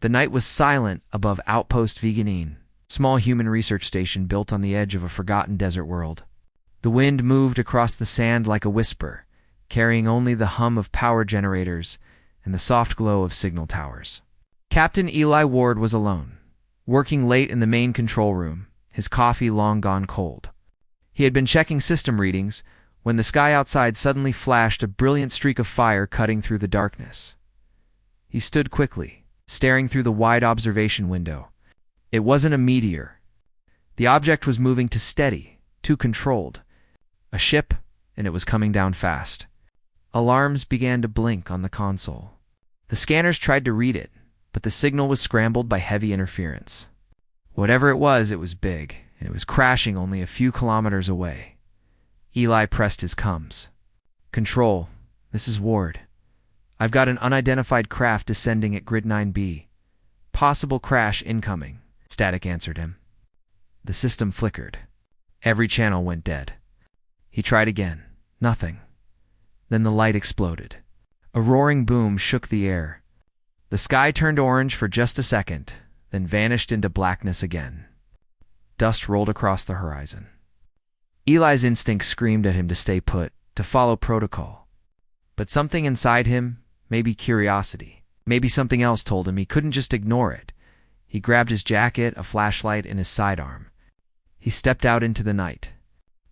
The night was silent above Outpost Veganin, small human research station built on the edge of a forgotten desert world. The wind moved across the sand like a whisper, carrying only the hum of power generators and the soft glow of signal towers. Captain Eli Ward was alone, working late in the main control room, his coffee long gone cold. He had been checking system readings when the sky outside suddenly flashed a brilliant streak of fire cutting through the darkness. He stood quickly, staring through the wide observation window. It wasn't a meteor. The object was moving too steady, too controlled. A ship, and it was coming down fast. Alarms began to blink on the console. The scanners tried to read it, but the signal was scrambled by heavy interference. Whatever it was big, and it was crashing only a few kilometers away. Eli pressed his cums. "Control, this is Ward. I've got an unidentified craft descending at Grid 9B. Possible crash incoming," Static answered him. The system flickered. Every channel went dead. He tried again. Nothing. Then the light exploded. A roaring boom shook the air. The sky turned orange for just a second, then vanished into blackness again. Dust rolled across the horizon. Eli's instinct screamed at him to stay put, to follow protocol. But something inside him, maybe curiosity, maybe something else, told him he couldn't just ignore it. He grabbed his jacket, a flashlight, and his sidearm. He stepped out into the night.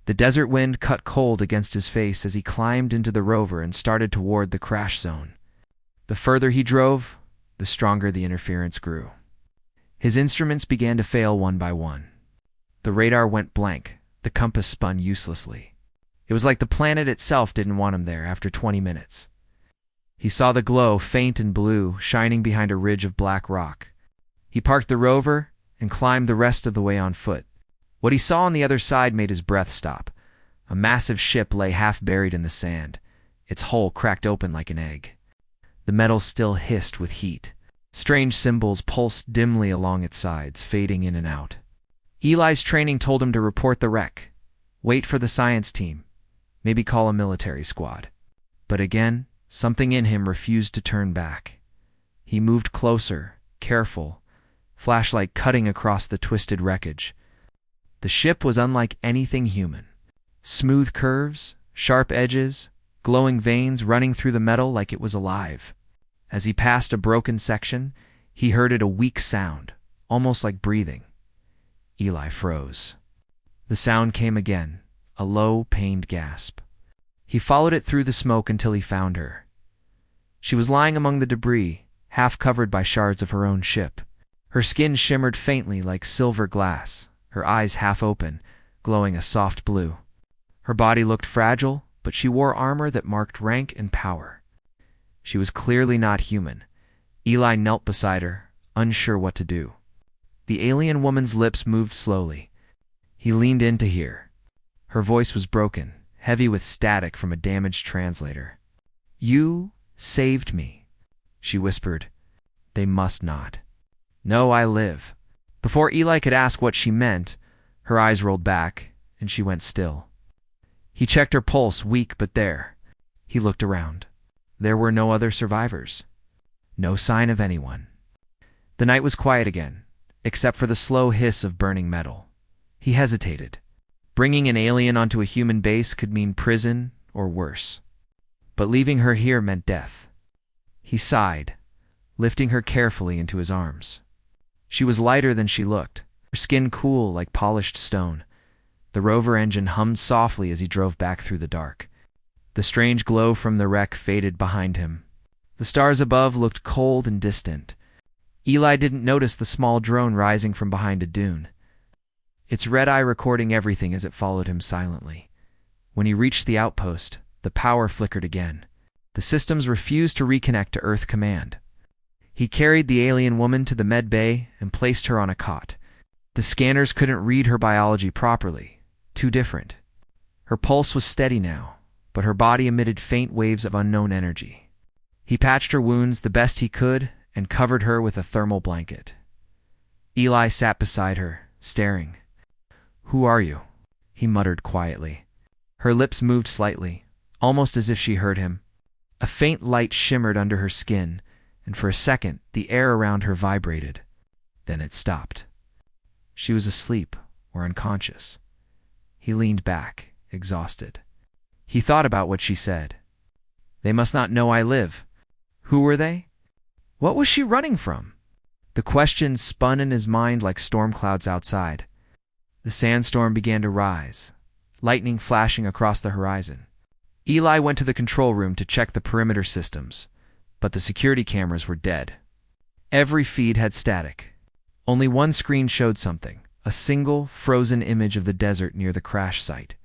The desert wind cut cold against his face as he climbed into the rover and started toward the crash zone. The further he drove, the stronger the interference grew. His instruments began to fail one by one. The radar went blank, the compass spun uselessly. It was like the planet itself didn't want him there after 20 minutes. He saw the glow, faint and blue, shining behind a ridge of black rock. He parked the rover and climbed the rest of the way on foot. What he saw on the other side made his breath stop. A massive ship lay half buried in the sand, its hull cracked open like an egg. The metal still hissed with heat. Strange symbols pulsed dimly along its sides, fading in and out. Eli's training told him to report the wreck, wait for the science team, maybe call a military squad. But again, something in him refused to turn back. He moved closer, careful, flashlight cutting across the twisted wreckage. The ship was unlike anything human. Smooth curves, sharp edges, glowing veins running through the metal like it was alive. As he passed a broken section, he heard it a weak sound, almost like breathing. Eli froze. The sound came again, a low, pained gasp. He followed it through the smoke until he found her. She was lying among the debris, half covered by shards of her own ship. Her skin shimmered faintly like silver glass, her eyes half open, glowing a soft blue. Her body looked fragile, but she wore armor that marked rank and power. She was clearly not human. Eli knelt beside her, unsure what to do. The alien woman's lips moved slowly. He leaned in to hear. Her voice was broken, heavy with static from a damaged translator. "You saved me," she whispered. "They must not." "No, I live." Before Eli could ask what she meant, her eyes rolled back, and she went still. He checked her pulse, weak but there. He looked around. There were no other survivors. No sign of anyone. The night was quiet again, except for the slow hiss of burning metal. He hesitated. Bringing an alien onto a human base could mean prison or worse. But leaving her here meant death. He sighed, lifting her carefully into his arms. She was lighter than she looked, her skin cool like polished stone. The rover engine hummed softly as he drove back through the dark. The strange glow from the wreck faded behind him. The stars above looked cold and distant. Eli didn't notice the small drone rising from behind a dune, its red eye recording everything as it followed him silently. When he reached the outpost, the power flickered again. The systems refused to reconnect to Earth Command. He carried the alien woman to the med bay and placed her on a cot. The scanners couldn't read her biology properly. Too different. Her pulse was steady now, but her body emitted faint waves of unknown energy. He patched her wounds the best he could and covered her with a thermal blanket. Eli sat beside her, staring. "Who are you?" he muttered quietly. Her lips moved slightly, almost as if she heard him. A faint light shimmered under her skin, and for a second the air around her vibrated. Then it stopped. She was asleep or unconscious. He leaned back, exhausted. He thought about what she said. They must not know I live. Who were they? What was she running from? The questions spun in his mind like storm clouds outside. The sandstorm began to rise, lightning flashing across the horizon. Eli went to the control room to check the perimeter systems, but the security cameras were dead. Every feed had static. Only one screen showed something, a single, frozen image of the desert near the crash site.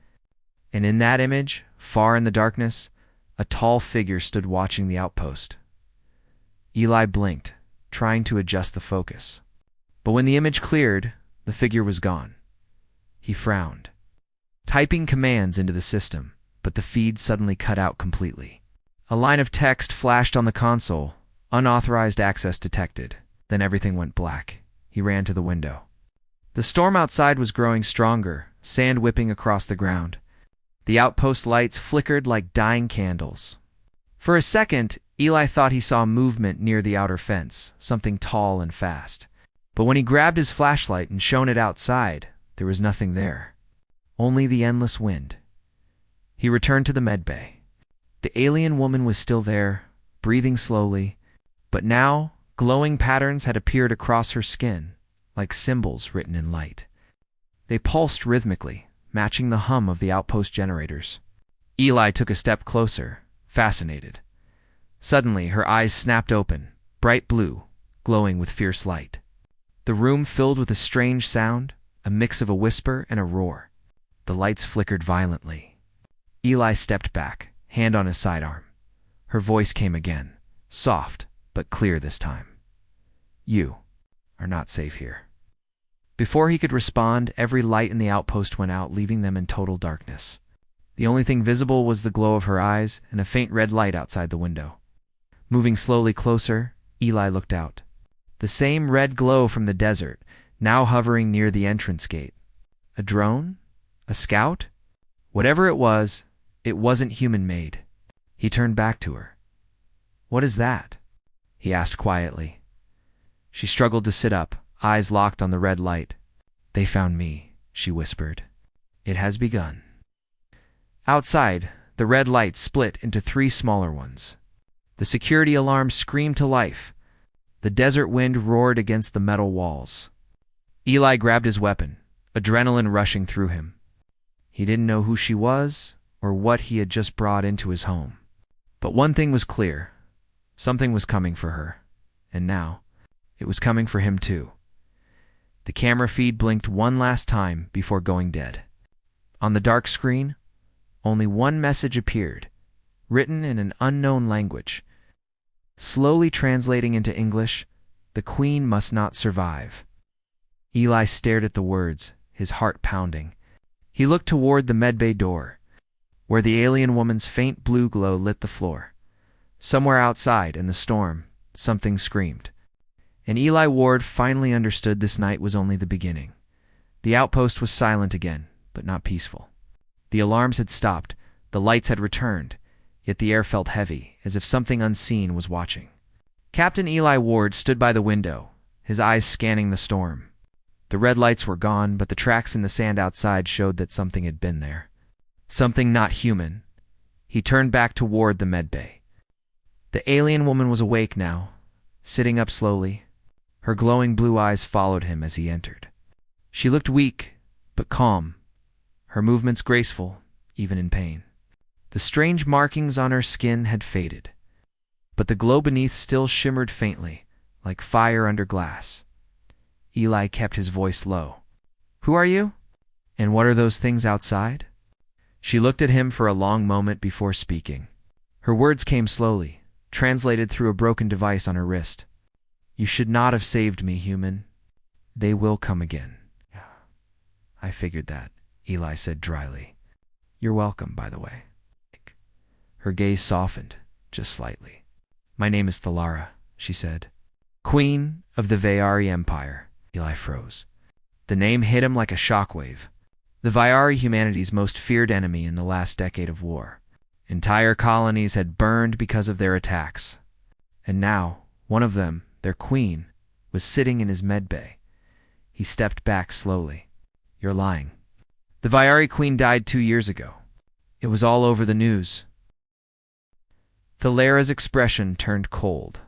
And in that image, far in the darkness, a tall figure stood watching the outpost. Eli blinked, trying to adjust the focus. But when the image cleared, the figure was gone. He frowned, typing commands into the system, but the feed suddenly cut out completely. A line of text flashed on the console, unauthorized access detected. Then everything went black. He ran to the window. The storm outside was growing stronger, sand whipping across the ground. The outpost lights flickered like dying candles. For a second, Eli thought he saw movement near the outer fence, something tall and fast. But when he grabbed his flashlight and shone it outside, there was nothing there. Only the endless wind. He returned to the medbay. The alien woman was still there, breathing slowly, but now glowing patterns had appeared across her skin, like symbols written in light. They pulsed rhythmically, matching the hum of the outpost generators. Eli took a step closer, fascinated. Suddenly, her eyes snapped open, bright blue, glowing with fierce light. The room filled with a strange sound, a mix of a whisper and a roar. The lights flickered violently. Eli stepped back, hand on his sidearm. Her voice came again, soft but clear this time. You are not safe here. Before he could respond, every light in the outpost went out, leaving them in total darkness. The only thing visible was the glow of her eyes and a faint red light outside the window. Moving slowly closer, Eli looked out. The same red glow from the desert, now hovering near the entrance gate. A drone? A scout? Whatever it wasn't human-made. He turned back to her. "What is that?" he asked quietly. She struggled to sit up, eyes locked on the red light. "They found me," she whispered. "It has begun." Outside, the red light split into 3 smaller ones. The security alarm screamed to life. The desert wind roared against the metal walls. Eli grabbed his weapon, adrenaline rushing through him. He didn't know who she was or what he had just brought into his home. But one thing was clear. Something was coming for her. And now, it was coming for him too. The camera feed blinked one last time before going dead. On the dark screen, only one message appeared, written in an unknown language. Slowly translating into English, "The Queen must not survive." Eli stared at the words, his heart pounding. He looked toward the medbay door, where the alien woman's faint blue glow lit the floor. Somewhere outside, in the storm, something screamed. And Eli Ward finally understood this night was only the beginning. The outpost was silent again, but not peaceful. The alarms had stopped, the lights had returned, yet the air felt heavy, as if something unseen was watching. Captain Eli Ward stood by the window, his eyes scanning the storm. The red lights were gone, but the tracks in the sand outside showed that something had been there. Something not human. He turned back toward the medbay. The alien woman was awake now, sitting up slowly. Her glowing blue eyes followed him as he entered. She looked weak, but calm, her movements graceful, even in pain. The strange markings on her skin had faded, but the glow beneath still shimmered faintly, like fire under glass. Eli kept his voice low. "Who are you? And what are those things outside?" She looked at him for a long moment before speaking. Her words came slowly, translated through a broken device on her wrist. "You should not have saved me, human. They will come again." "I figured that," Eli said dryly. "You're welcome, by the way." Her gaze softened, just slightly. "My name is Thalara," she said. "Queen of the Vayari Empire." Eli froze. The name hit him like a shockwave. The Vayari, humanity's most feared enemy in the last decade of war. Entire colonies had burned because of their attacks. And now, One of them, their queen, was sitting in his medbay. He stepped back slowly. You're lying. The Vyari queen died 2 years ago. It was all over the news. Thalara's expression turned cold.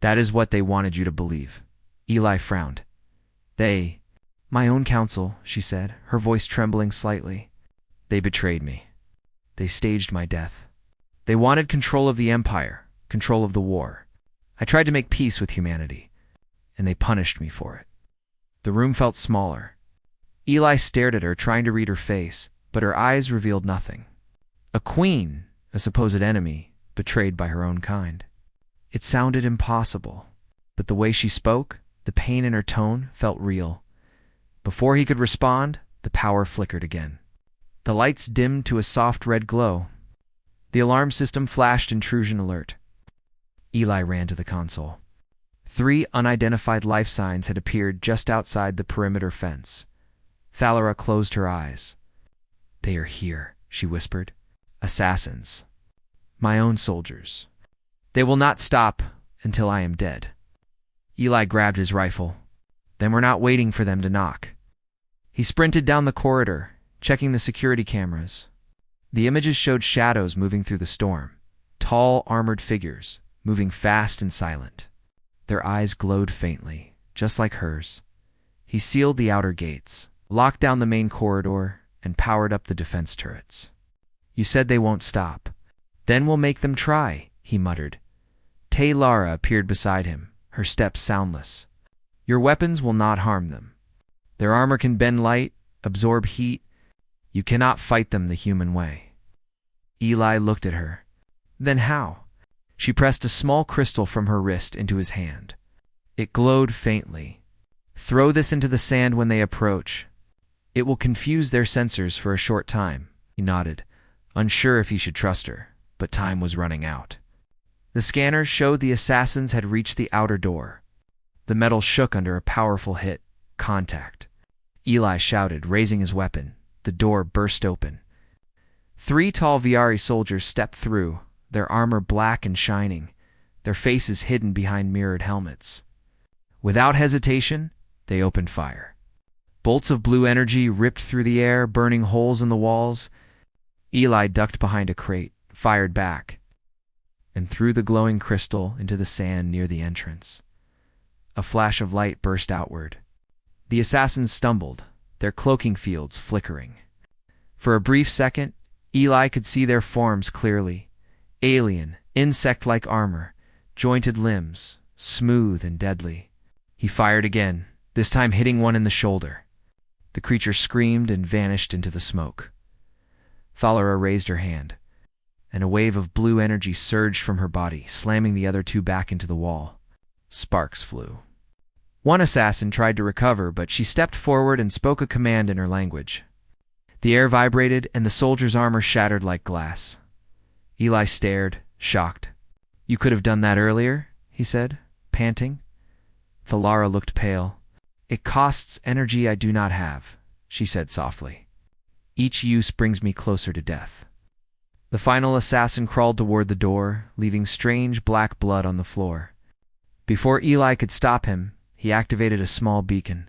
That is what they wanted you to believe. Eli frowned. They, my own counsel, she said, her voice trembling slightly. They betrayed me. They staged my death. They wanted control of the empire, control of the war. I tried to make peace with humanity, and they punished me for it. The room felt smaller. Eli stared at her, trying to read her face, but her eyes revealed nothing. A queen, a supposed enemy, betrayed by her own kind. It sounded impossible, but the way she spoke, the pain in her tone, felt real. Before he could respond, the power flickered again. The lights dimmed to a soft red glow. The alarm system flashed intrusion alert. Eli ran to the console. 3 unidentified life signs had appeared just outside the perimeter fence. Thalara closed her eyes. They are here, she whispered. Assassins. My own soldiers. They will not stop until I am dead. Eli grabbed his rifle. Then we're not waiting for them to knock. He sprinted down the corridor, checking the security cameras. The images showed shadows moving through the storm. Tall, armored figures, moving fast and silent. Their eyes glowed faintly, just like hers. He sealed the outer gates, locked down the main corridor, and powered up the defense turrets. You said they won't stop. Then we'll make them try, he muttered. Thalara appeared beside him, her steps soundless. Your weapons will not harm them. Their armor can bend light, absorb heat. You cannot fight them the human way. Eli looked at her. Then how? She pressed a small crystal from her wrist into his hand. It glowed faintly. Throw this into the sand when they approach. It will confuse their sensors for a short time. He nodded, unsure if he should trust her, but time was running out. The scanners showed the assassins had reached the outer door. The metal shook under a powerful hit. Contact. Eli shouted, raising his weapon. The door burst open. 3 tall Vyari soldiers stepped through, their armor black and shining, their faces hidden behind mirrored helmets. Without hesitation, they opened fire. Bolts of blue energy ripped through the air, burning holes in the walls. Eli ducked behind a crate, fired back, and threw the glowing crystal into the sand near the entrance. A flash of light burst outward. The assassins stumbled, their cloaking fields flickering. For a brief second, Eli could see their forms clearly. Alien, insect-like armor, jointed limbs, smooth and deadly. He fired again, this time hitting one in the shoulder. The creature screamed and vanished into the smoke. Thalara raised her hand, and a wave of blue energy surged from her body, slamming the other 2 back into the wall. Sparks flew. One assassin tried to recover, but she stepped forward and spoke a command in her language. The air vibrated, and the soldier's armor shattered like glass. Eli stared, shocked. You could have done that earlier, he said, panting. Thalara looked pale. It costs energy I do not have, she said softly. Each use brings me closer to death. The final assassin crawled toward the door, leaving strange black blood on the floor. Before Eli could stop him, he activated a small beacon.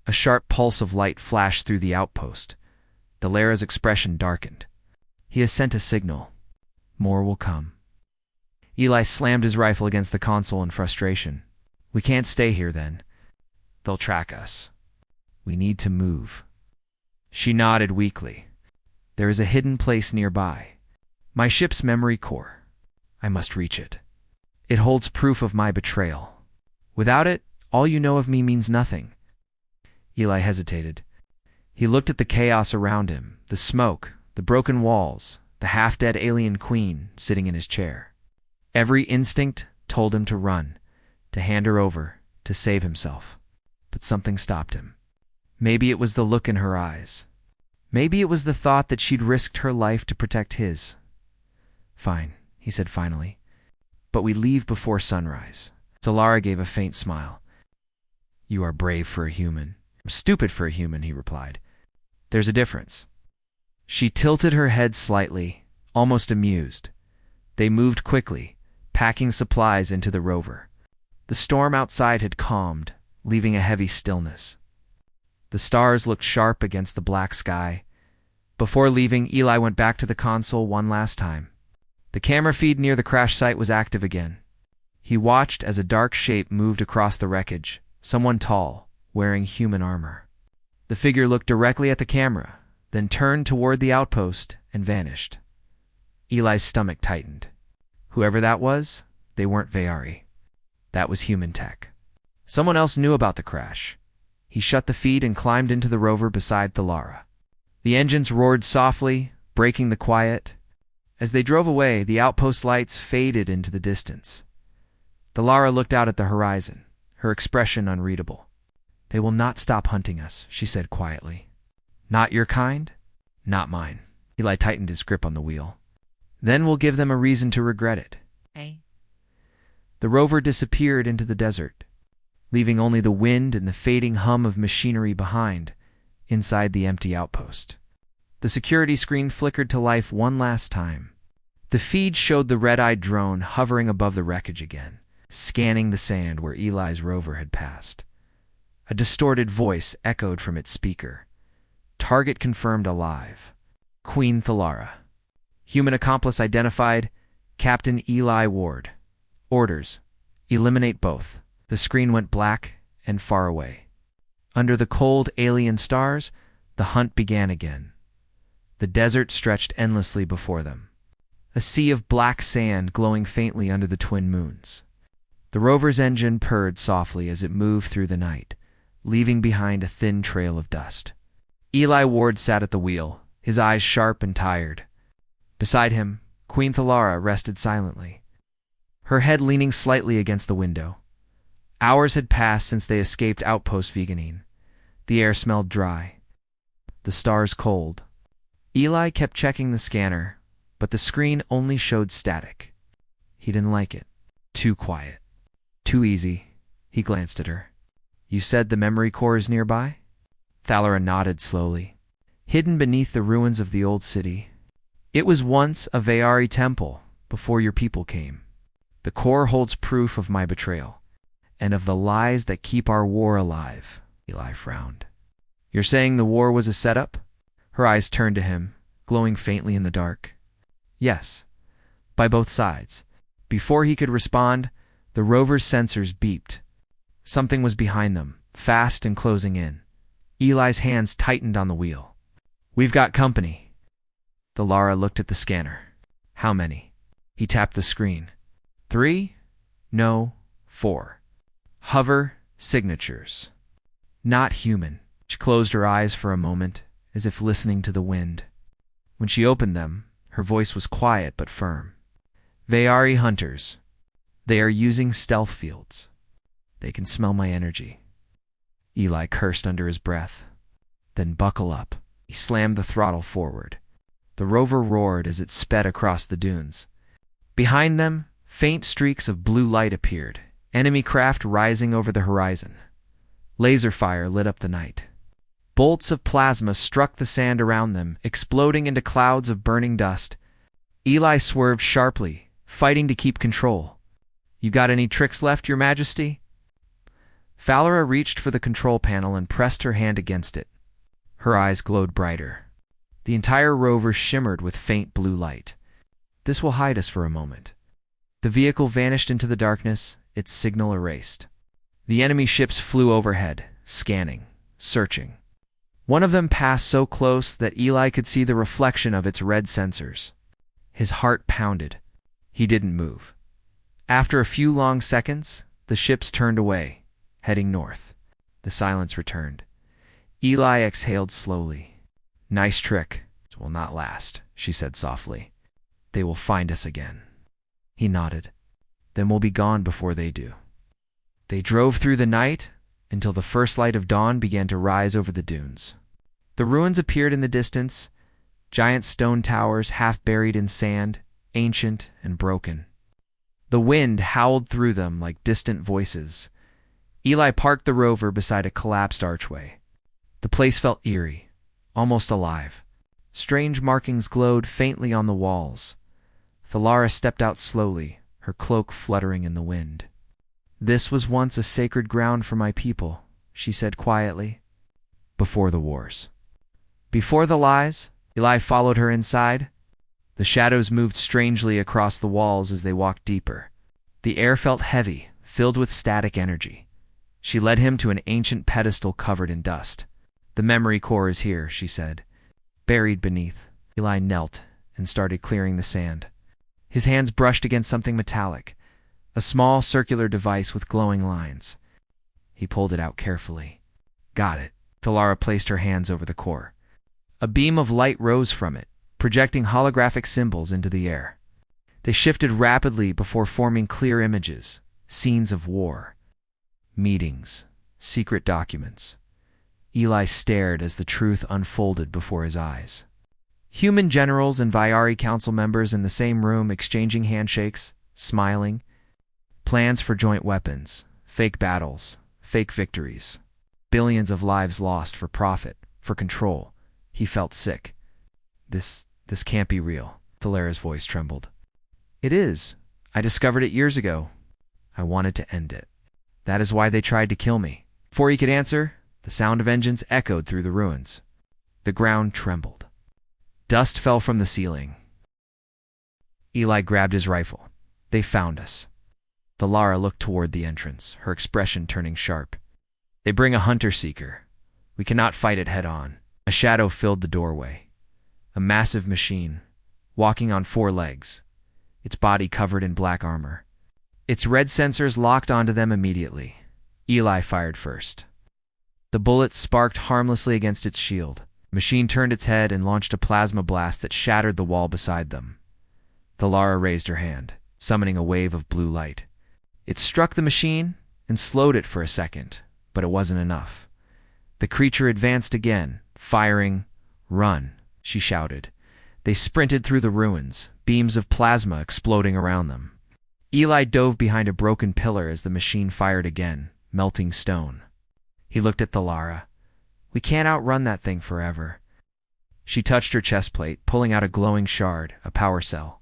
A sharp pulse of light flashed through the outpost. Thalara's expression darkened. He has sent a signal. More will come. Eli slammed his rifle against the console in frustration. We can't stay here then. They'll track us. We need to move. She nodded weakly. There is a hidden place nearby. My ship's memory core. I must reach it. It holds proof of my betrayal. Without it, all you know of me means nothing. Eli hesitated. He looked at the chaos around him, the smoke, the broken walls, the half-dead alien queen sitting in his chair. Every instinct told him to run, to hand her over, to save himself. But something stopped him. Maybe it was the look in her eyes. Maybe it was the thought that she'd risked her life to protect his. Fine, he said finally. But we leave before sunrise. Thalara gave a faint smile. You are brave for a human. I'm stupid for a human, he replied. There's a difference. She tilted her head slightly, almost amused. They moved quickly, packing supplies into the rover. The storm outside had calmed, leaving a heavy stillness. The stars looked sharp against the black sky. Before leaving, Eli went back to the console one last time. The camera feed near the crash site was active again. He watched as a dark shape moved across the wreckage, someone tall, wearing human armor. The figure looked directly at the camera, then turned toward the outpost and vanished. Eli's stomach tightened. Whoever that was, they weren't Vayari. That was human tech. Someone else knew about the crash. He shut the feed and climbed into the rover beside Thalara. The engines roared softly, breaking the quiet. As they drove away, the outpost lights faded into the distance. Thalara looked out at the horizon, her expression unreadable. "They will not stop hunting us," she said quietly. "Not your kind? Not mine." Eli tightened his grip on the wheel. "Then we'll give them a reason to regret it." Aye. The rover disappeared into the desert, leaving only the wind and the fading hum of machinery behind, inside the empty outpost. The security screen flickered to life one last time. The feed showed the red-eyed drone hovering above the wreckage again, scanning the sand where Eli's rover had passed. A distorted voice echoed from its speaker. Target confirmed alive. Queen Thalara. Human accomplice identified, Captain Eli Ward. Orders: eliminate both. The screen went black and far away. Under the cold alien stars, the hunt began again. The desert stretched endlessly before them, a sea of black sand glowing faintly under the twin moons. The rover's engine purred softly as it moved through the night, leaving behind a thin trail of dust. Eli Ward sat at the wheel, his eyes sharp and tired. Beside him, Queen Thalara rested silently, her head leaning slightly against the window. Hours had passed since they escaped Outpost Veganine. The air smelled dry, the stars cold. Eli kept checking the scanner, but the screen only showed static. He didn't like it. Too quiet. Too easy. He glanced at her. "You said the memory core is nearby?" Thalara nodded slowly. "Hidden beneath the ruins of the old city. It was once a Vayari temple before your people came. The core holds proof of my betrayal, and of the lies that keep our war alive." Eli frowned. "You're saying the war was a setup?" Her eyes turned to him, glowing faintly in the dark. "Yes, by both sides." Before he could respond, the rover's sensors beeped. Something was behind them, fast and closing in. Eli's hands tightened on the wheel. "We've got company." Thalara looked at the scanner. "How many?" He tapped the screen. 3? No, 4. Hover signatures. Not human. She closed her eyes for a moment, as if listening to the wind. When she opened them, her voice was quiet but firm. "Vayari hunters. They are using stealth fields. They can smell my energy." Eli cursed under his breath. "Then buckle up." He slammed the throttle forward. The rover roared as it sped across the dunes. Behind them, faint streaks of blue light appeared, enemy craft rising over the horizon. Laser fire lit up the night. Bolts of plasma struck the sand around them, exploding into clouds of burning dust. Eli swerved sharply, fighting to keep control. "You got any tricks left, Your Majesty?" Thalara reached for the control panel and pressed her hand against it. Her eyes glowed brighter. The entire rover shimmered with faint blue light. "This will hide us for a moment." The vehicle vanished into the darkness, its signal erased. The enemy ships flew overhead, scanning, searching. One of them passed so close that Eli could see the reflection of its red sensors. His heart pounded. He didn't move. After a few long seconds, the ships turned away, heading north. The silence returned. Eli exhaled slowly. "Nice trick. It will not last," she said softly. "They will find us again." He nodded. "Then we'll be gone before they do." They drove through the night until the first light of dawn began to rise over the dunes. The ruins appeared in the distance, giant stone towers half buried in sand, ancient and broken. The wind howled through them like distant voices. Eli parked the rover beside a collapsed archway. The place felt eerie, almost alive. Strange markings glowed faintly on the walls. Thalara stepped out slowly, her cloak fluttering in the wind. "This was once a sacred ground for my people," she said quietly. "Before the wars." Before the lies, Eli followed her inside. The shadows moved strangely across the walls as they walked deeper. The air felt heavy, filled with static energy. She led him to an ancient pedestal covered in dust. "The memory core is here," she said. Buried beneath. Eli knelt and started clearing the sand. His hands brushed against something metallic, a small circular device with glowing lines. He pulled it out carefully. "Got it." Thalara placed her hands over the core. A beam of light rose from it, projecting holographic symbols into the air. They shifted rapidly before forming clear images, scenes of war, meetings, secret documents. Eli stared as the truth unfolded before his eyes. Human generals and Vyari council members in the same room exchanging handshakes, smiling. Plans for joint weapons, fake battles, fake victories. Billions of lives lost for profit, for control. He felt sick. This can't be real." Thalara's voice trembled. "It is. I discovered it years ago. I wanted to end it. That is why they tried to kill me." Before he could answer, the sound of engines echoed through the ruins. The ground trembled. Dust fell from the ceiling. Eli grabbed his rifle. "They found us." Thalara looked toward the entrance, her expression turning sharp. "They bring a hunter-seeker. We cannot fight it head-on." A shadow filled the doorway. A massive machine, walking on 4 legs, its body covered in black armor. Its red sensors locked onto them immediately. Eli fired first. The bullet sparked harmlessly against its shield. The machine turned its head and launched a plasma blast that shattered the wall beside them. Thalara raised her hand, summoning a wave of blue light. It struck the machine and slowed it for a second, but it wasn't enough. The creature advanced again, firing. "Run," she shouted. They sprinted through the ruins, beams of plasma exploding around them. Eli dove behind a broken pillar as the machine fired again, melting stone. He looked at Thalara. "We can't outrun that thing forever." She touched her chest plate, pulling out a glowing shard, a power cell.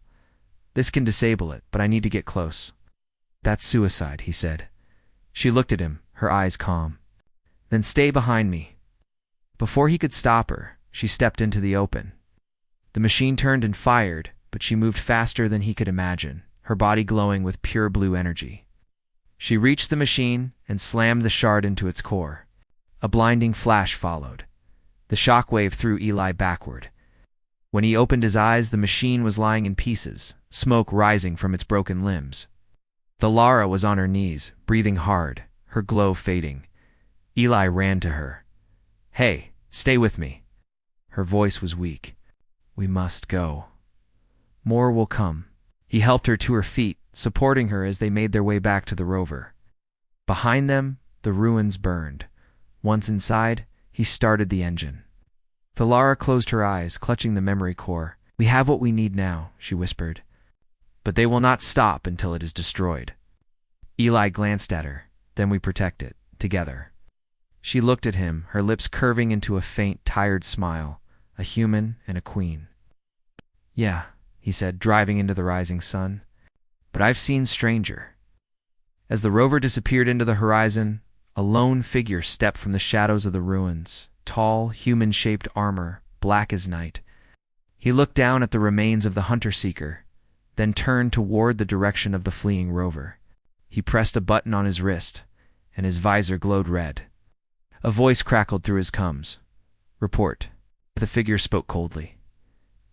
"This can disable it, but I need to get close." "That's suicide," he said. She looked at him, her eyes calm. "Then stay behind me." Before he could stop her, she stepped into the open. The machine turned and fired, but she moved faster than he could imagine, her body glowing with pure blue energy. She reached the machine and slammed the shard into its core. A blinding flash followed. The shockwave threw Eli backward. When he opened his eyes, the machine was lying in pieces, smoke rising from its broken limbs. Thalara was on her knees, breathing hard, her glow fading. Eli ran to her. "Hey, stay with me." Her voice was weak. "We must go. More will come." He helped her to her feet, supporting her as they made their way back to the rover. Behind them, the ruins burned. Once inside, he started the engine. Thalara closed her eyes, clutching the memory core. "We have what we need now," she whispered. "But they will not stop until it is destroyed." Eli glanced at her. "Then we protect it, together." She looked at him, her lips curving into a faint, tired smile, a human and a queen. "Yeah," he said, driving into the rising sun. "But I've seen stranger." As the rover disappeared into the horizon, a lone figure stepped from the shadows of the ruins, tall, human-shaped armor, black as night. He looked down at the remains of the hunter-seeker, then turned toward the direction of the fleeing rover. He pressed a button on his wrist, and his visor glowed red. A voice crackled through his comms. "Report." The figure spoke coldly.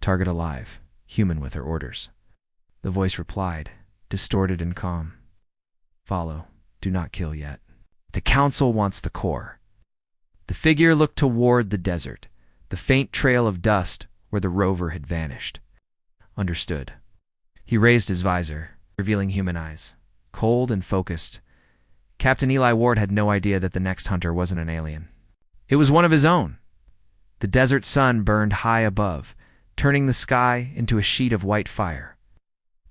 "Target alive, human with her orders." The voice replied, distorted and calm. "Follow, do not kill yet. The council wants the core." The figure looked toward the desert, the faint trail of dust where the rover had vanished. "Understood." He raised his visor, revealing human eyes, cold and focused. Captain Eli Ward had no idea that the next hunter wasn't an alien. It was one of his own. The desert sun burned high above, turning the sky into a sheet of white fire.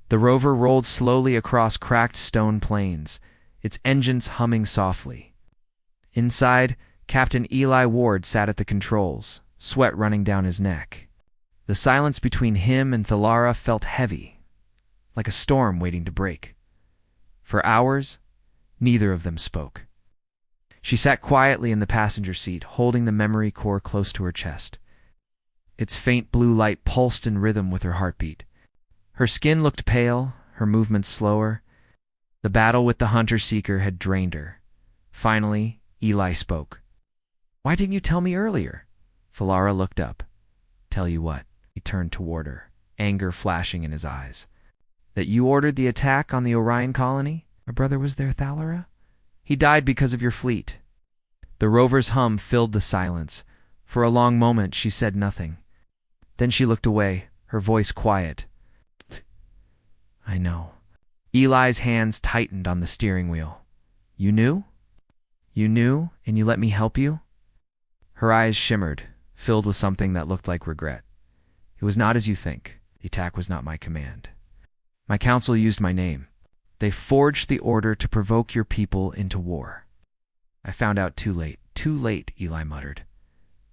The rover rolled slowly across cracked stone plains, its engines humming softly. Inside, Captain Eli Ward sat at the controls, sweat running down his neck. The silence between him and Thalara felt heavy, like a storm waiting to break. For hours, Neither of them spoke. She sat quietly in the passenger seat, holding the memory core close to her chest. Its faint blue light pulsed in rhythm with her heartbeat. Her skin looked pale, her movements slower. The battle with the hunter-seeker had drained her. Finally, Eli spoke. "Why didn't you tell me earlier?" Falara looked up. "Tell you what." He turned toward her, anger flashing in his eyes. "That you ordered the attack on the Orion colony? My brother was there, Thalara? He died because of your fleet." The rover's hum filled the silence. For a long moment she said nothing. Then she looked away, her voice quiet. "I know." Eli's hands tightened on the steering wheel. "You knew? You knew, and you let me help you?" Her eyes shimmered, filled with something that looked like regret. "It was not as you think. The attack was not my command. My council used my name. They forged the order to provoke your people into war. I found out too late." "Too late," Eli muttered.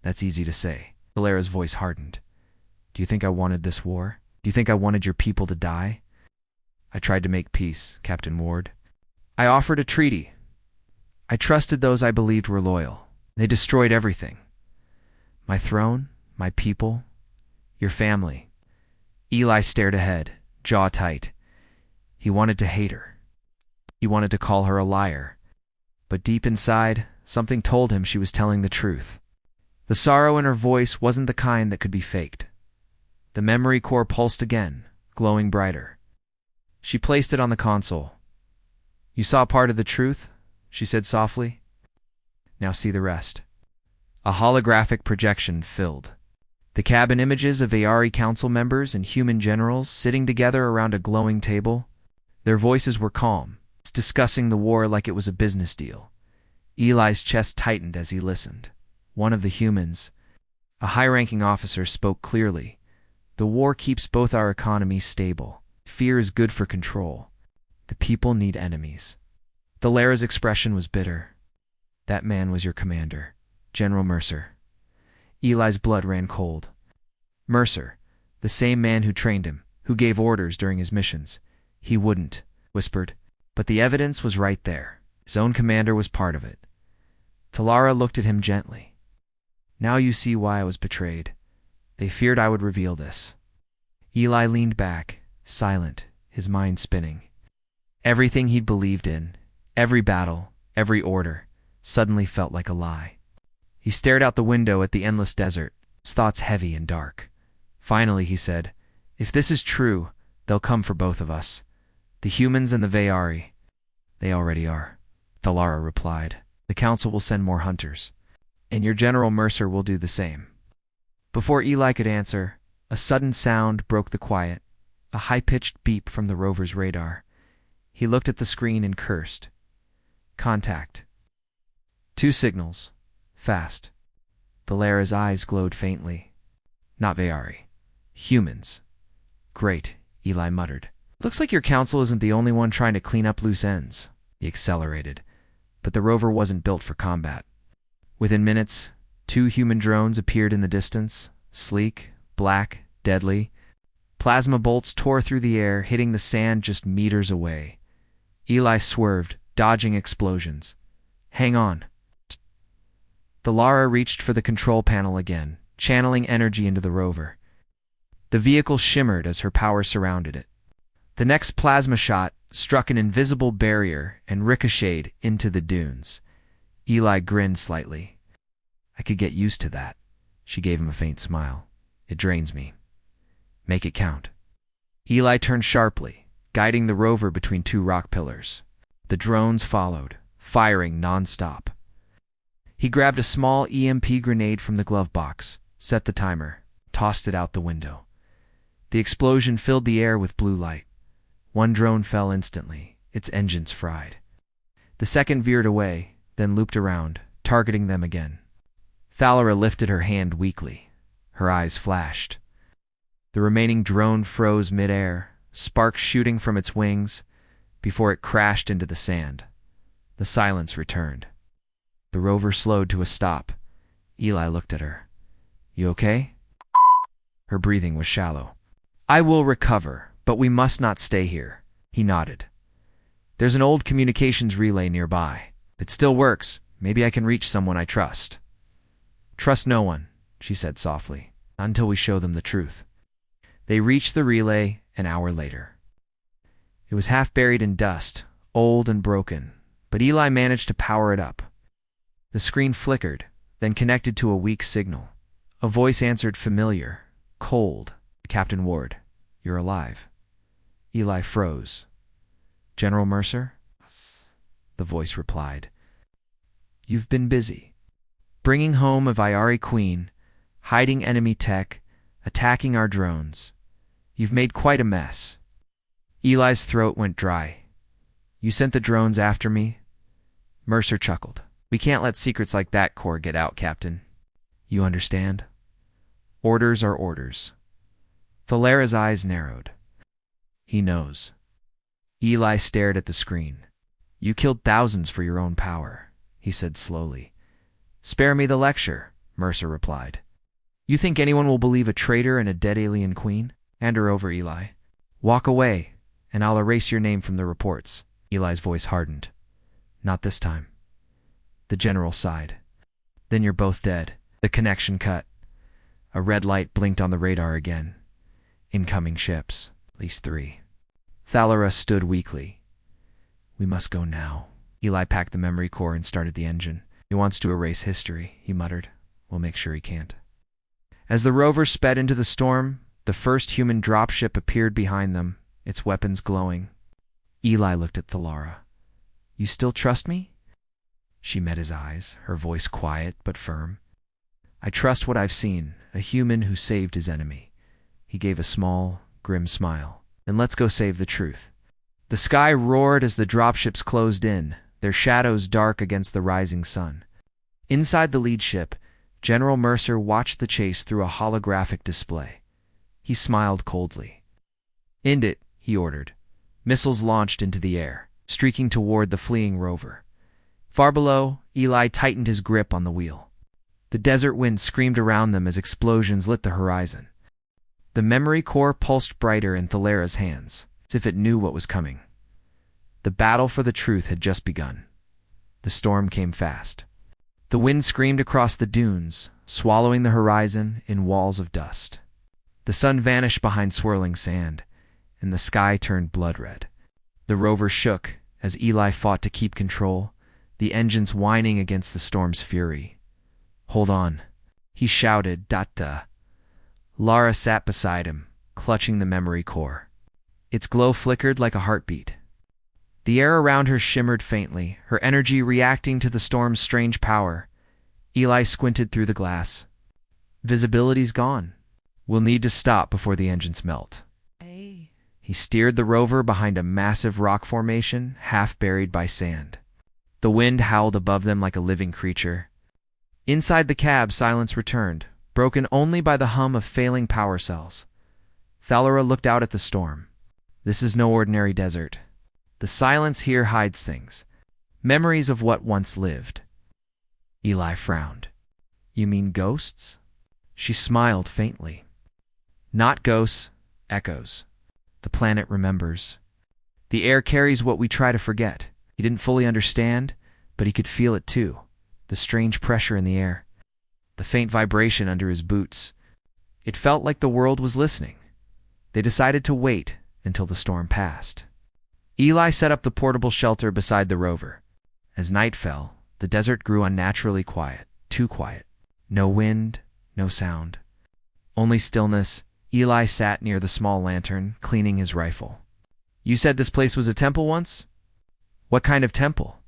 "That's easy to say." Valera's voice hardened. "Do you think I wanted this war? Do you think I wanted your people to die? I tried to make peace, Captain Ward. I offered a treaty. I trusted those I believed were loyal. They destroyed everything. My throne, my people, your family." Eli stared ahead, jaw tight. He wanted to hate her. He wanted to call her a liar. But deep inside, something told him she was telling the truth. The sorrow in her voice wasn't the kind that could be faked. The memory core pulsed again, glowing brighter. She placed it on the console. "You saw part of the truth," she said softly. "Now see the rest." A holographic projection filled the cabin images of Ayari council members and human generals sitting together around a glowing table. Their voices were calm, discussing the war like it was a business deal. Eli's chest tightened as he listened. One of the humans, a high-ranking officer, spoke clearly. "The war keeps both our economies stable. Fear is good for control. The people need enemies." Thalara's expression was bitter. "That man was your commander, General Mercer." Eli's blood ran cold. Mercer, the same man who trained him, who gave orders during his missions. "He wouldn't," whispered. But the evidence was right there. His own commander was part of it. Thalara looked at him gently. "Now you see why I was betrayed. They feared I would reveal this." Eli leaned back, silent, his mind spinning. Everything he'd believed in, every battle, every order, suddenly felt like a lie. He stared out the window at the endless desert, his thoughts heavy and dark. Finally, he said, "If this is true, they'll come for both of us. The humans and the Vayari." "They already are," Thalara replied. "The council will send more hunters. And your General Mercer will do the same." Before Eli could answer, a sudden sound broke the quiet, a high-pitched beep from the rover's radar. He looked at the screen and cursed. "Contact. 2 signals. Fast." Thalara's eyes glowed faintly. "Not Vayari. Humans." "Great," Eli muttered. "Looks like your council isn't the only one trying to clean up loose ends." He accelerated. But the rover wasn't built for combat. Within minutes, 2 human drones appeared in the distance, sleek, black, deadly. Plasma bolts tore through the air, hitting the sand just meters away. Eli swerved, dodging explosions. "Hang on." Thalara reached for the control panel again, channeling energy into the rover. The vehicle shimmered as her power surrounded it. The next plasma shot struck an invisible barrier and ricocheted into the dunes. Eli grinned slightly. "I could get used to that." She gave him a faint smile. "It drains me. Make it count." Eli turned sharply, guiding the rover between 2 rock pillars. The drones followed, firing non-stop. He grabbed a small EMP grenade from the glove box, set the timer, tossed it out the window. The explosion filled the air with blue light. 1 drone fell instantly, its engines fried. The second veered away, then looped around, targeting them again. Thalara lifted her hand weakly. Her eyes flashed. The remaining drone froze mid-air, sparks shooting from its wings, before it crashed into the sand. The silence returned. The rover slowed to a stop. Eli looked at her. "You okay?" Her breathing was shallow. "I will recover, but we must not stay here." He nodded. There's an old communications relay nearby. It still works. Maybe I can reach someone I trust. Trust no one, she said softly, until we show them the truth. They reached the relay an hour later. It was half buried in dust, old and broken, but Eli managed to power it up. The screen flickered, then connected to a weak signal. A voice answered familiar, cold. Captain Ward, you're alive. Eli froze. General Mercer? The voice replied. You've been busy. Bringing home a Vyari queen, hiding enemy tech, attacking our drones. You've made quite a mess. Eli's throat went dry. You sent the drones after me? Mercer chuckled. We can't let secrets like that core get out, Captain. You understand? Orders are orders. Thalera's eyes narrowed. He knows. Eli stared at the screen. You killed thousands for your own power, he said slowly. Spare me the lecture, Mercer replied. You think anyone will believe a traitor and a dead alien queen? Hand her over, Eli. Walk away, and I'll erase your name from the reports. Eli's voice hardened. Not this time. The general sighed. Then you're both dead. The connection cut. A red light blinked on the radar again. Incoming ships, at least 3. Thalera stood weakly. We must go now. Eli packed the memory core and started the engine. He wants to erase history, he muttered. We'll make sure he can't. As the rover sped into the storm, the first human dropship appeared behind them, its weapons glowing. Eli looked at Thalera. You still trust me? She met his eyes, her voice quiet but firm. I trust what I've seen, a human who saved his enemy. He gave a small, grim smile. Then let's go save the truth. The sky roared as the dropships closed in, their shadows dark against the rising sun. Inside the lead ship, General Mercer watched the chase through a holographic display. He smiled coldly. End it, he ordered. Missiles launched into the air, streaking toward the fleeing rover. Far below, Eli tightened his grip on the wheel. The desert wind screamed around them as explosions lit the horizon. The memory core pulsed brighter in Thalera's hands, as if it knew what was coming. The battle for the truth had just begun. The storm came fast. The wind screamed across the dunes, swallowing the horizon in walls of dust. The sun vanished behind swirling sand, and the sky turned blood red. The rover shook as Eli fought to keep control, the engines whining against the storm's fury. Hold on, he shouted, dete. Lara sat beside him, clutching the memory core. Its glow flickered like a heartbeat. The air around her shimmered faintly, her energy reacting to the storm's strange power. Eli squinted through the glass. Visibility's gone. We'll need to stop before the engines melt. He steered the rover behind a massive rock formation, half buried by sand. The wind howled above them like a living creature. Inside the cab, silence returned, broken only by the hum of failing power cells. Thalera looked out at the storm. This is no ordinary desert. The silence here hides things. Memories of what once lived. Eli frowned. You mean ghosts? She smiled faintly. Not ghosts, echoes. The planet remembers. The air carries what we try to forget. He didn't fully understand, but he could feel it too. The strange pressure in the air. The faint vibration under his boots. It felt like the world was listening. They decided to wait until the storm passed. Eli set up the portable shelter beside the rover. As night fell, the desert grew unnaturally quiet, too quiet. No wind, no sound. Only stillness. Eli sat near the small lantern, cleaning his rifle. You said this place was a temple once? What kind of temple?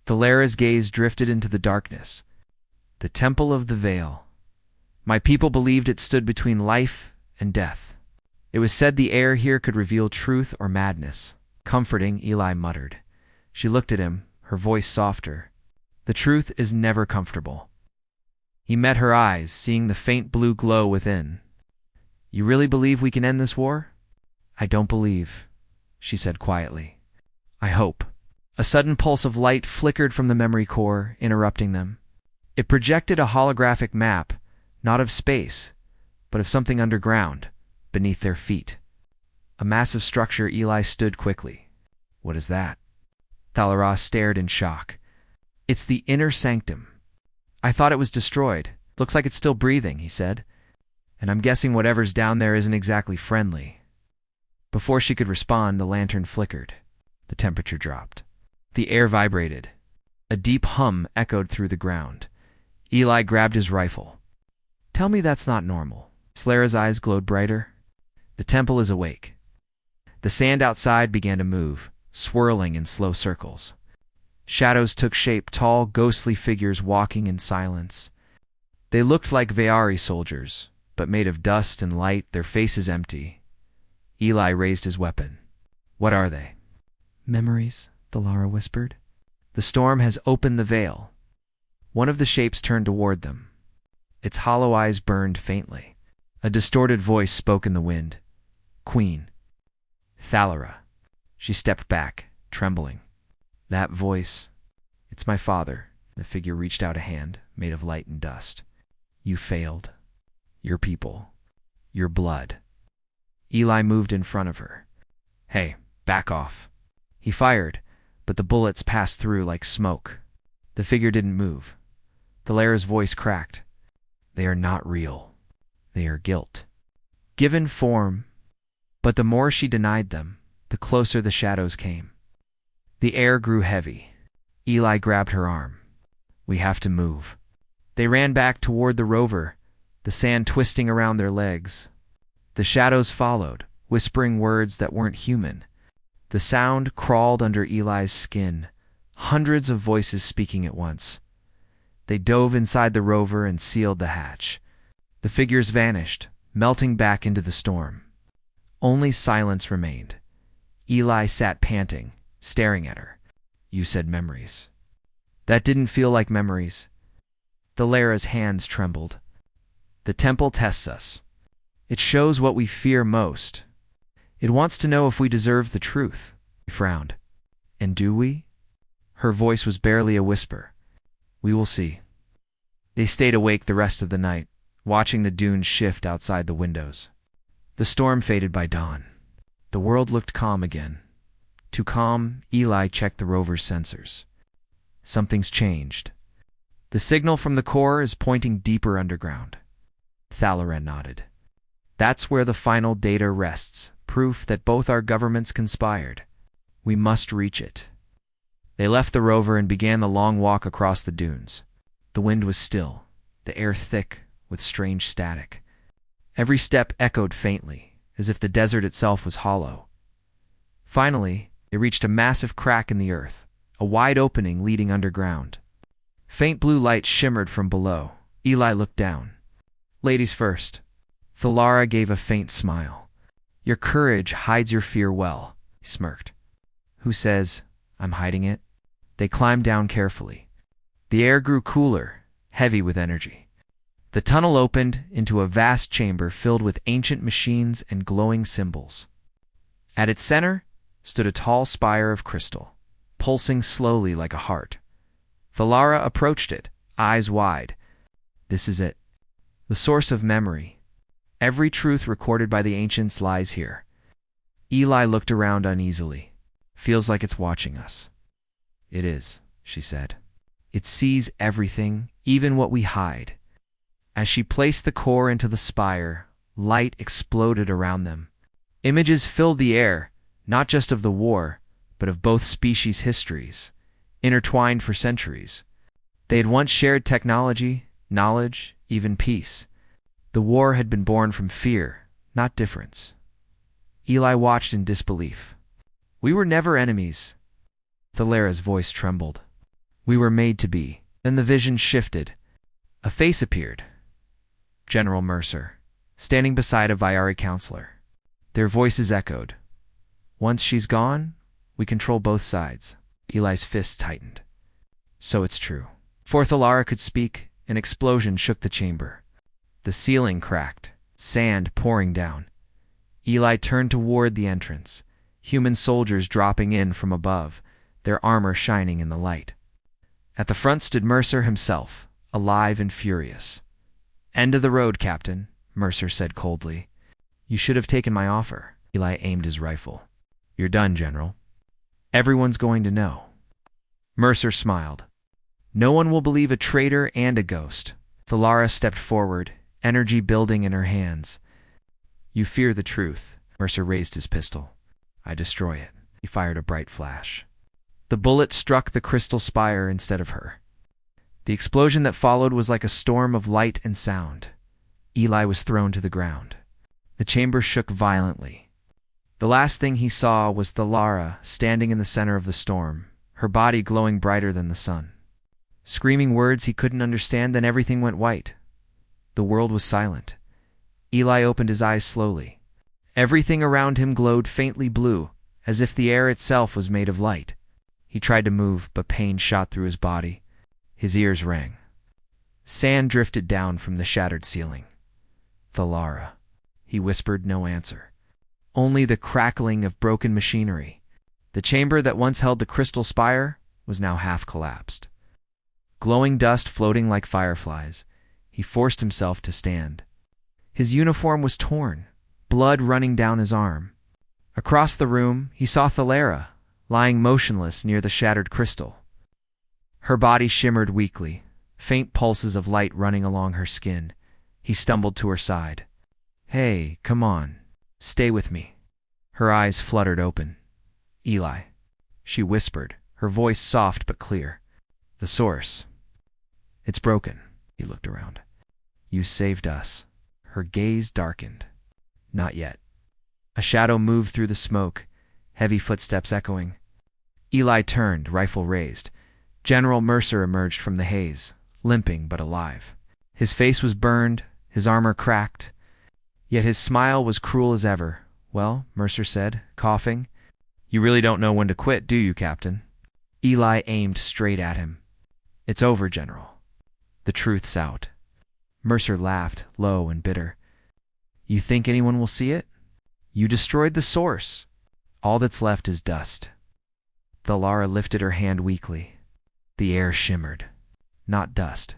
Thalera's gaze drifted into the darkness. The Temple of the Veil. My people believed it stood between life and death. It was said the air here could reveal truth or madness. Comforting, Eli muttered. She looked at him, her voice softer. The truth is never comfortable. He met her eyes, seeing the faint blue glow within. You really believe we can end this war? I don't believe, she said quietly. I hope. A sudden pulse of light flickered from the memory core, interrupting them. It projected a holographic map, not of space, but of something underground, beneath their feet. A massive structure. Eli stood quickly. What is that? Thalara stared in shock. It's the inner sanctum. I thought it was destroyed. Looks like it's still breathing, he said. And I'm guessing whatever's down there isn't exactly friendly. Before she could respond, the lantern flickered. The temperature dropped. The air vibrated. A deep hum echoed through the ground. Eli grabbed his rifle. Tell me that's not normal. Slara's eyes glowed brighter. The temple is awake. The sand outside began to move, swirling in slow circles. Shadows took shape, tall, ghostly figures walking in silence. They looked like Vayari soldiers, but made of dust and light, their faces empty. Eli raised his weapon. What are they? Memories, Thalara whispered. The storm has opened the veil. One of the shapes turned toward them. Its hollow eyes burned faintly. A distorted voice spoke in the wind. Queen. Thalara. She stepped back, trembling. That voice. It's my father. The figure reached out a hand, made of light and dust. You failed. Your people. Your blood. Eli moved in front of her. Hey, back off. He fired, but the bullets passed through like smoke. The figure didn't move. Thalara's voice cracked. They are not real. They are guilt. Given form. But the more she denied them, the closer the shadows came. The air grew heavy. Eli grabbed her arm. We have to move. They ran back toward the rover, the sand twisting around their legs. The shadows followed, whispering words that weren't human. The sound crawled under Eli's skin, hundreds of voices speaking at once. They dove inside the rover and sealed the hatch. The figures vanished, melting back into the storm. Only silence remained. Eli sat panting, staring at her. You said memories. That didn't feel like memories. Thalara's hands trembled. The temple tests us. It shows what we fear most. It wants to know if we deserve the truth. He frowned. And do we? Her voice was barely a whisper. We will see. They stayed awake the rest of the night, watching the dunes shift outside the windows. The storm faded by dawn. The world looked calm again. Too calm, Eli checked the rover's sensors. Something's changed. The signal from the core is pointing deeper underground. Thalara nodded. That's where the final data rests, proof that both our governments conspired. We must reach it. They left the rover and began the long walk across the dunes. The wind was still, the air thick with strange static. Every step echoed faintly, as if the desert itself was hollow. Finally, they reached a massive crack in the earth, a wide opening leading underground. Faint blue light shimmered from below. Eli looked down. Ladies first. Thalara gave a faint smile. Your courage hides your fear well, he smirked. Who says I'm hiding it? They climbed down carefully. The air grew cooler, heavy with energy. The tunnel opened into a vast chamber filled with ancient machines and glowing symbols. At its center stood a tall spire of crystal, pulsing slowly like a heart. Thalara approached it, eyes wide. This is it. The source of memory. Every truth recorded by the ancients lies here. Eli looked around uneasily. Feels like it's watching us. It is, she said. It sees everything, even what we hide. As she placed the core into the spire, light exploded around them. Images filled the air, not just of the war, but of both species' histories, intertwined for centuries. They had once shared technology, knowledge, even peace. The war had been born from fear, not difference. Eli watched in disbelief. We were never enemies. Thalara's voice trembled. We were made to be. Then the vision shifted. A face appeared. General Mercer, standing beside a Vayari counselor. Their voices echoed. Once she's gone, we control both sides. Eli's fists tightened. So it's true. Before Thalara could speak, an explosion shook the chamber. The ceiling cracked, sand pouring down. Eli turned toward the entrance, human soldiers dropping in from above, their armor shining in the light. At the front stood Mercer himself, alive and furious. End of the road, Captain, Mercer said coldly. You should have taken my offer. Eli aimed his rifle. You're done, General. Everyone's going to know. Mercer smiled. No one will believe a traitor and a ghost. Thalara stepped forward, energy building in her hands. You fear the truth. Mercer raised his pistol. I destroy it. He fired a bright flash. The bullet struck the crystal spire instead of her. The explosion that followed was like a storm of light and sound. Eli was thrown to the ground. The chamber shook violently. The last thing he saw was Thalara standing in the center of the storm, her body glowing brighter than the sun. Screaming words he couldn't understand, then everything went white. The world was silent. Eli opened his eyes slowly. Everything around him glowed faintly blue, as if the air itself was made of light. He tried to move, but pain shot through his body. His ears rang. Sand drifted down from the shattered ceiling. Thalara. He whispered, no answer. Only the crackling of broken machinery. The chamber that once held the crystal spire was now half collapsed. Glowing dust floating like fireflies, he forced himself to stand. His uniform was torn, blood running down his arm. Across the room, he saw Thalara, lying motionless near the shattered crystal. Her body shimmered weakly, faint pulses of light running along her skin. He stumbled to her side. Hey, come on. Stay with me. Her eyes fluttered open. Eli. She whispered, her voice soft but clear. The source. It's broken. He looked around. You saved us. Her gaze darkened. Not yet. A shadow moved through the smoke, heavy footsteps echoing. Eli turned, rifle raised. General Mercer emerged from the haze, limping but alive. His face was burned, his armor cracked. Yet his smile was cruel as ever. Well, Mercer said, coughing. You really don't know when to quit, do you, Captain? Eli aimed straight at him. It's over, General. The truth's out. Mercer laughed, low and bitter. You think anyone will see it? You destroyed the source. All that's left is dust. Thalara lifted her hand weakly. The air shimmered. Not dust.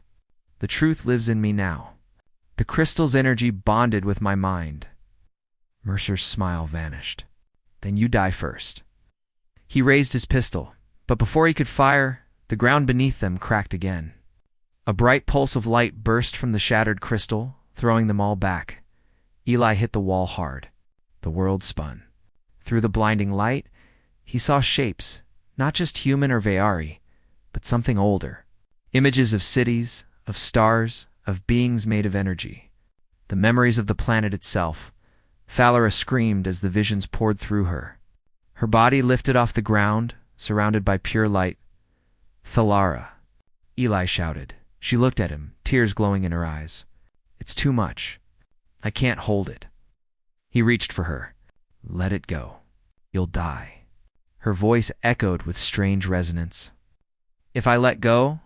The truth lives in me now. The crystal's energy bonded with my mind. Mercer's smile vanished. Then you die first. He raised his pistol, but before he could fire, the ground beneath them cracked again. A bright pulse of light burst from the shattered crystal, throwing them all back. Eli hit the wall hard. The world spun. Through the blinding light, he saw shapes, not just human or Veari, but something older. Images of cities, of stars, of beings made of energy. The memories of the planet itself. Thalara screamed as the visions poured through her. Her body lifted off the ground, surrounded by pure light. Thalara. Eli shouted. She looked at him, tears glowing in her eyes. It's too much. I can't hold it. He reached for her. Let it go. You'll die. Her voice echoed with strange resonance. If I let go,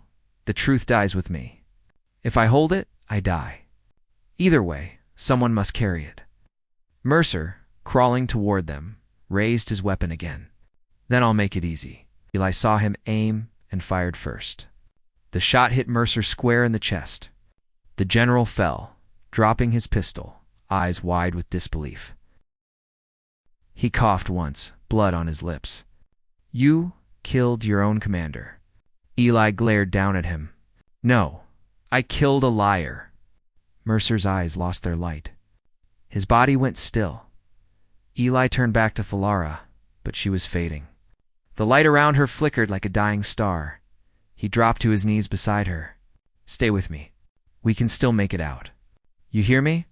the truth dies with me. If I hold it, I die. Either way, someone must carry it. Mercer, crawling toward them, raised his weapon again. Then I'll make it easy. Eli saw him aim and fired first. The shot hit Mercer square in the chest. The general fell, dropping his pistol, eyes wide with disbelief. He coughed once, blood on his lips. You killed your own commander. Eli glared down at him. No, I killed a liar. Mercer's eyes lost their light. His body went still. Eli turned back to Thalara, but she was fading. The light around her flickered like a dying star. He dropped to his knees beside her. Stay with me. We can still make it out. You hear me?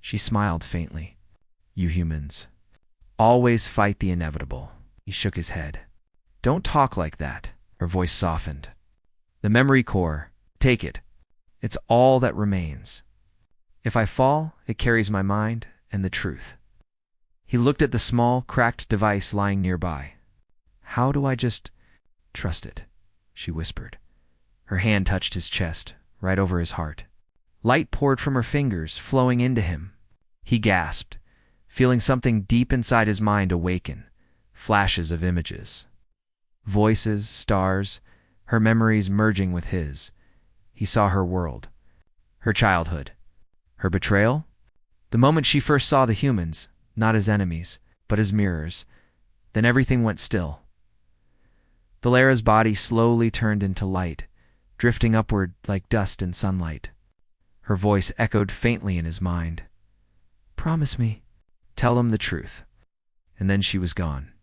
She smiled faintly. You humans always fight the inevitable. He shook his head. Don't talk like that. Her voice softened. The memory core, take it. It's all that remains. If I fall, it carries my mind and the truth. He looked at the small, cracked device lying nearby. How do I just trust it? She whispered. Her hand touched his chest, right over his heart. Light poured from her fingers, flowing into him. He gasped, feeling something deep inside his mind awaken. Flashes of images. Voices, stars, her memories merging with his. He saw her world. Her childhood. Her betrayal? The moment she first saw the humans, not as enemies, but as mirrors. Then everything went still. Thalara's body slowly turned into light, drifting upward like dust in sunlight. Her voice echoed faintly in his mind. "Promise me. Tell him the truth." And then she was gone.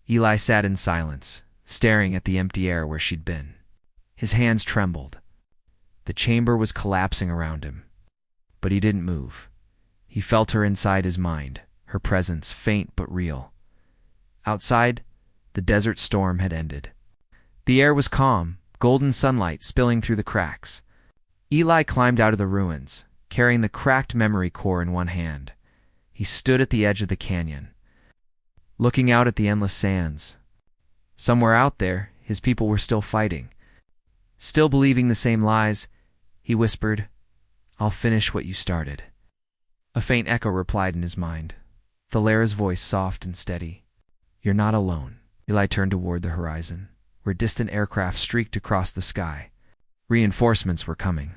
Eli sat in silence, staring at the empty air where she'd been. His hands trembled. The chamber was collapsing around him. But he didn't move. He felt her inside his mind, her presence faint but real. Outside, the desert storm had ended. The air was calm, golden sunlight spilling through the cracks. Eli climbed out of the ruins, carrying the cracked memory core in one hand. He stood at the edge of the canyon, looking out at the endless sands. Somewhere out there, his people were still fighting. Still believing the same lies, he whispered, "I'll finish what you started." A faint echo replied in his mind. Thalara's voice soft and steady. "You're not alone." Eli turned toward the horizon, where distant aircraft streaked across the sky. Reinforcements were coming.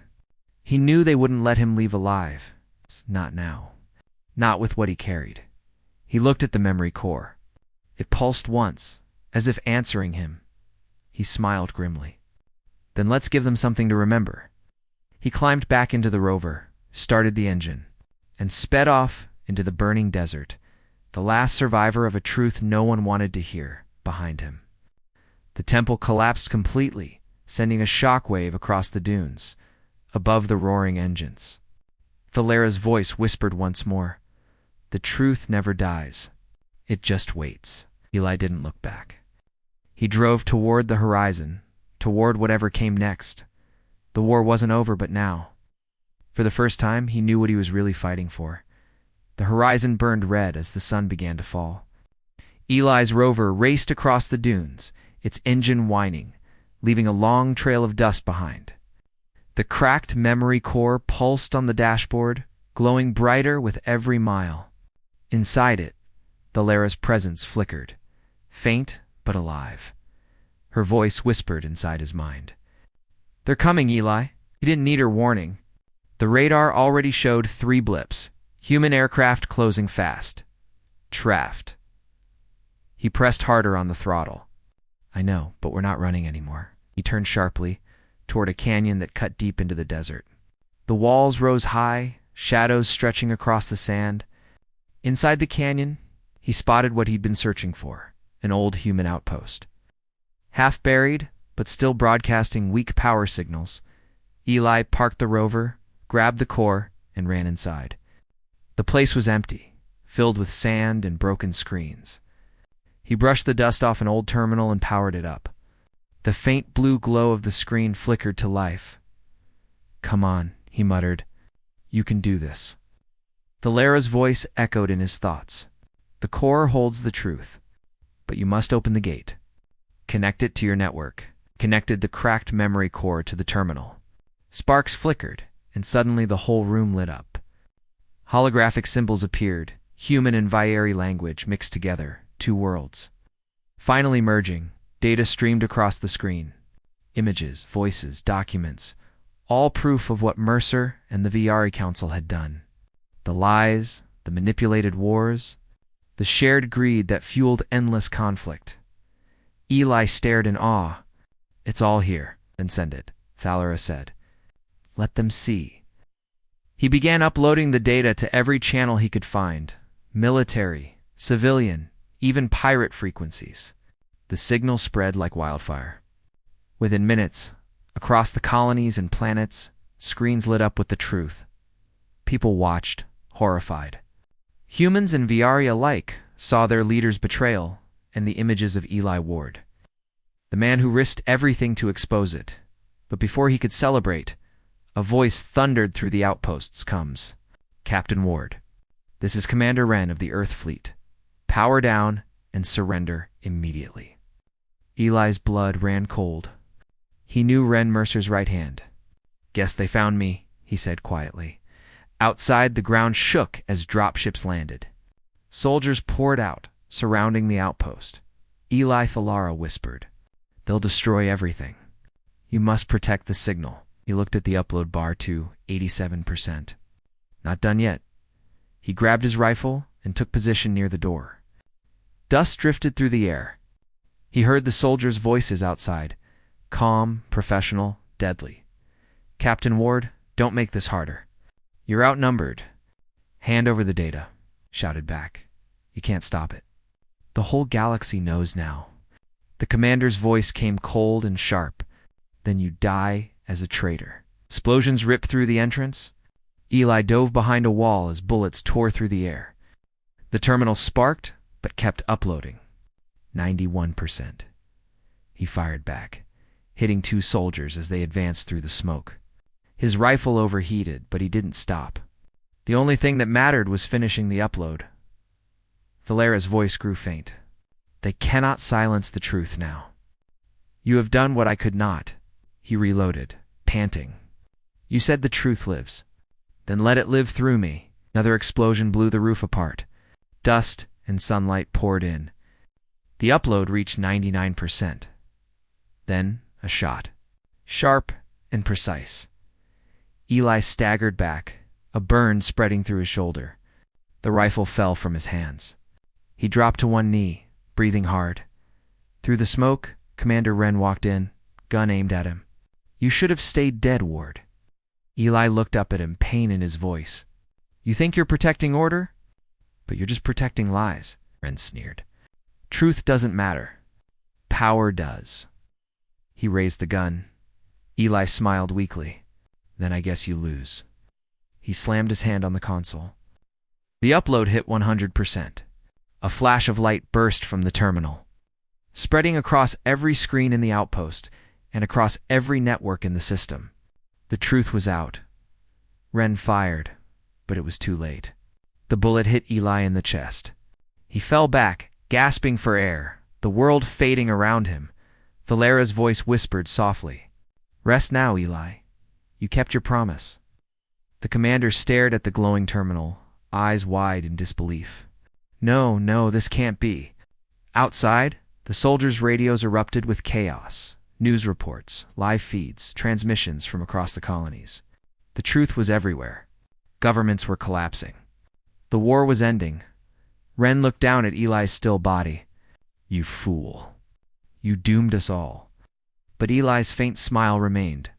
He knew they wouldn't let him leave alive. Not now. Not with what he carried. He looked at the memory core. It pulsed once, as if answering him. He smiled grimly. "Then let's give them something to remember." He climbed back into the rover, started the engine, and sped off into the burning desert, the last survivor of a truth no one wanted to hear, behind him. The temple collapsed completely, sending a shockwave across the dunes, above the roaring engines. Thalara's voice whispered once more, "The truth never dies. It just waits." Eli didn't look back. He drove toward the horizon, toward whatever came next. The war wasn't over, but now, for the first time, he knew what he was really fighting for. The horizon burned red as the sun began to fall. Eli's rover raced across the dunes, its engine whining, leaving a long trail of dust behind. The cracked memory core pulsed on the dashboard, glowing brighter with every mile. Inside it, Thalara's presence flickered, faint but alive. Her voice whispered inside his mind. "They're coming, Eli." He didn't need her warning. The radar already showed 3 blips. Human aircraft closing fast. Trapped. He pressed harder on the throttle. "I know, but we're not running anymore." He turned sharply toward a canyon that cut deep into the desert. The walls rose high, shadows stretching across the sand. Inside the canyon, he spotted what he'd been searching for, an old human outpost. Half buried, but still broadcasting weak power signals, Eli parked the rover, grabbed the core, and ran inside. The place was empty, filled with sand and broken screens. He brushed the dust off an old terminal and powered it up. The faint blue glow of the screen flickered to life. "Come on," he muttered. "You can do this." Thalara's voice echoed in his thoughts. "The core holds the truth, but you must open the gate. Connect it to your network." Connected the cracked memory core to the terminal. Sparks flickered, and suddenly the whole room lit up. Holographic symbols appeared, human and Vieri language mixed together, 2 worlds. Finally merging, data streamed across the screen. Images, voices, documents, all proof of what Mercer and the Vieri Council had done. The lies, the manipulated wars, the shared greed that fueled endless conflict. Eli stared in awe. "It's all here." "Then send it," Thalara said. "Let them see." He began uploading the data to every channel he could find. Military, civilian, even pirate frequencies. The signal spread like wildfire. Within minutes, across the colonies and planets, screens lit up with the truth. People watched, horrified. Humans and Vieri alike saw their leader's betrayal and the images of Eli Ward, the man who risked everything to expose it. But before he could celebrate, a voice thundered through the outposts. "Comes. Captain Ward. This is Commander Wren of the Earth Fleet. Power down and surrender immediately." Eli's blood ran cold. He knew Wren Mercer's right hand. "Guess they found me," he said quietly. Outside, the ground shook as dropships landed. Soldiers poured out, surrounding the outpost. Thalara whispered, "They'll destroy everything. You must protect the signal." He looked at the upload bar to 87%. Not done yet. He grabbed his rifle and took position near the door. Dust drifted through the air. He heard the soldiers' voices outside, calm, professional, deadly. "Captain Ward, don't make this harder. You're outnumbered. Hand over the data," shouted back. "You can't stop it. The whole galaxy knows now." The commander's voice came cold and sharp. "Then you die as a traitor." Explosions ripped through the entrance. Eli dove behind a wall as bullets tore through the air. The terminal sparked, but kept uploading. 91%. He fired back, hitting 2 soldiers as they advanced through the smoke. His rifle overheated, but he didn't stop. The only thing that mattered was finishing the upload. Thalera's voice grew faint. "They cannot silence the truth now. You have done what I could not." He reloaded, panting. "You said the truth lives. Then let it live through me." Another explosion blew the roof apart. Dust and sunlight poured in. The upload reached 99%. Then a shot. Sharp and precise. Eli staggered back, a burn spreading through his shoulder. The rifle fell from his hands. He dropped to one knee, breathing hard. Through the smoke, Commander Wren walked in, gun aimed at him. "You should have stayed dead, Ward." Eli looked up at him, pain in his voice. "You think you're protecting order? But you're just protecting lies," Wren sneered. "Truth doesn't matter. Power does." He raised the gun. Eli smiled weakly. "Then I guess you lose." He slammed his hand on the console. The upload hit 100%. A flash of light burst from the terminal, spreading across every screen in the outpost and across every network in the system. The truth was out. Wren fired, but it was too late. The bullet hit Eli in the chest. He fell back, gasping for air, the world fading around him. Thalera's voice whispered softly, "Rest now, Eli. You kept your promise." The commander stared at the glowing terminal, eyes wide in disbelief. No, this can't be." Outside, the soldiers' radios erupted with chaos. News reports, live feeds, transmissions from across the colonies. The truth was everywhere. Governments were collapsing. The war was ending. Wren looked down at Eli's still body. "You fool. You doomed us all." But Eli's faint smile remained.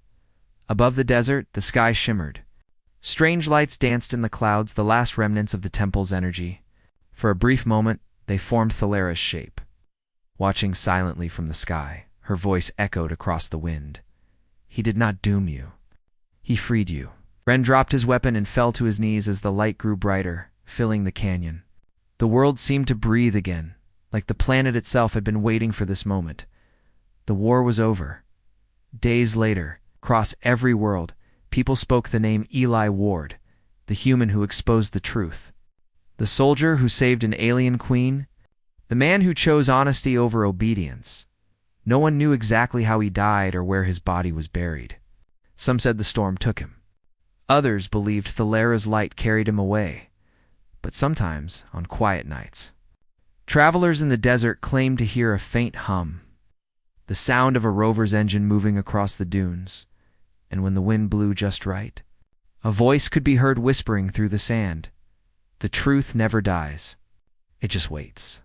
Above the desert, the sky shimmered. Strange lights danced in the clouds, the last remnants of the temple's energy. For a brief moment, they formed Thalera's shape. Watching silently from the sky, her voice echoed across the wind. "He did not doom you. He freed you." Wren dropped his weapon and fell to his knees as the light grew brighter, filling the canyon. The world seemed to breathe again, like the planet itself had been waiting for this moment. The war was over. Days later, across every world, people spoke the name Eli Ward, the human who exposed the truth. The soldier who saved an alien queen. The man who chose honesty over obedience. No one knew exactly how he died or where his body was buried. Some said the storm took him. Others believed Thalera's light carried him away. But sometimes, on quiet nights, travelers in the desert claimed to hear a faint hum, the sound of a rover's engine moving across the dunes, and when the wind blew just right, a voice could be heard whispering through the sand, "The truth never dies. It just waits."